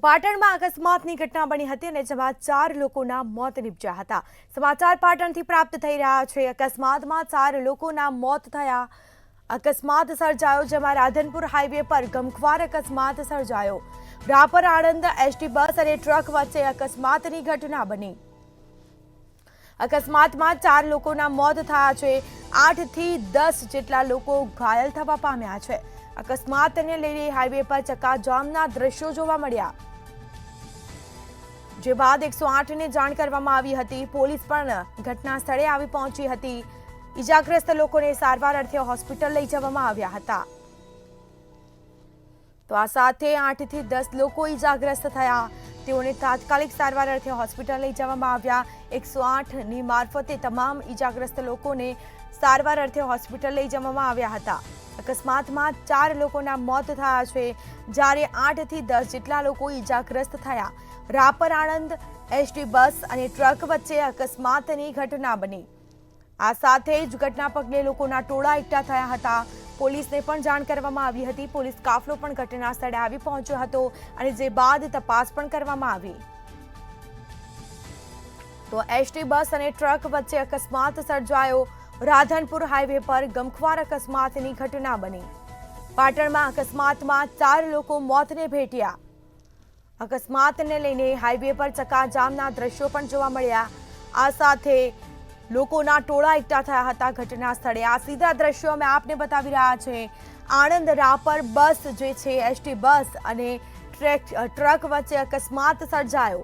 પાટણમાં અકસ્માતની ઘટના બની હતી અને જેમાં 4 લોકોના મોત નીપજ્યા હતા। સમાચાર પાટણથી પ્રાપ્ત થઈ રહ્યા છે। અકસ્માતમાં 4 લોકોના મોત થયા। અકસ્માત સર્જાયો જેમાં રાધનપુર હાઈવે પર ગમખ્વાર અકસ્માત સર્જાયો। રાપર આણંદ એસટી બસ અને ટ્રક વચ્ચે અકસ્માતની ઘટના બની। અકસ્માતમાં 4 લોકોના મોત થયા છે। 8 થી 10 જેટલા લોકો ઘાયલ થવા પામ્યા છે। અકસ્માતને લઈને હાઈવે પર ચક્કાજામના દ્રશ્યો જોવા મળ્યા। જે બાદ 108 ને જાણ કરવામાં આવી હતી। પોલીસ પણ ઘટના સ્થળે આવી પહોંચી હતી। ઈજાગ્રસ્ત લોકોને સારવાર અર્થે હોસ્પિટલ લઈ જવામાં આવ્યા હતા। તો આ સાથે 8 થી 10 લોકો ઈજાગ્રસ્ત થયા। તેઓને તાત્કાલિક સારવાર અર્થે હોસ્પિટલ લઈ જવામાં આવ્યા। 108 ની મારફતે તમામ ઈજાગ્રસ્ત લોકોને સારવાર અર્થે હોસ્પિટલ લઈ જવામાં આવ્યા હતા। અકસ્માતમાં 4 લોકોના મોત થયા છે જ્યારે 8 થી 10 જેટલા લોકો ઈજાગ્રસ્ત થયા। રાપર આણંદ એસટી બસ અને ટ્રક વચ્ચે અકસ્માતની ઘટના બની। આ સાથે જ ઘટના પગલે લોકોના ટોળા એકઠા થયા હતા। પોલીસને પણ જાણ કરવામાં આવી હતી। પોલીસ કાફલો પણ ઘટના સ્થળે આવી પહોંચ્યો હતો અને જે બાદ તપાસ પણ કરવામાં આવી। તો એસટી બસ અને ટ્રક વચ્ચે અકસ્માત સર્જાયો। રાધનપુર હાઈવે પર ગમખ્વાર અકસ્માતની ઘટના બની। પાટણમાં અકસ્માતમાં 4 લોકો મોતને ભેટ્યા। અકસ્માતને લઈને હાઈવે પર ચક્કાજામના દ્રશ્યો પણ જોવા મળ્યા। આ સાથે લોકોના ટોળા એકઠા થયા હતા ઘટના સ્થળે। આ સીધા દ્રશ્યો અમે આપને બતાવી રહ્યા છે। આણંદ રાપર બસ જે છે એસટી બસ અને ટ્રક વચ્ચે અકસ્માત સર્જાયો।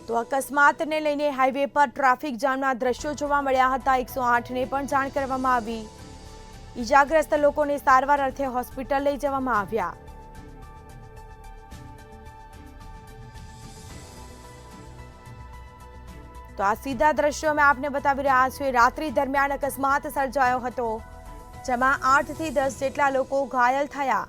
તો અકસ્માતને લઈને હાઈવે પર ટ્રાફિક જામના દ્રશ્યો જોવા મળ્યા હતા। 108 ને પણ જાણ કરવામાં આવી। ઈજાગ્રસ્ત લોકોને સારવાર અર્થે હોસ્પિટલ લઈ જવામાં આવ્યા। તો આ સીધા દ્રશ્યો અમે આપને બતાવી રહ્યા છીએ। રાત્રિ દરમિયાન અકસ્માત સર્જાયો હતો જેમાં 8 થી 10 જેટલા લોકો ઘાયલ થયા।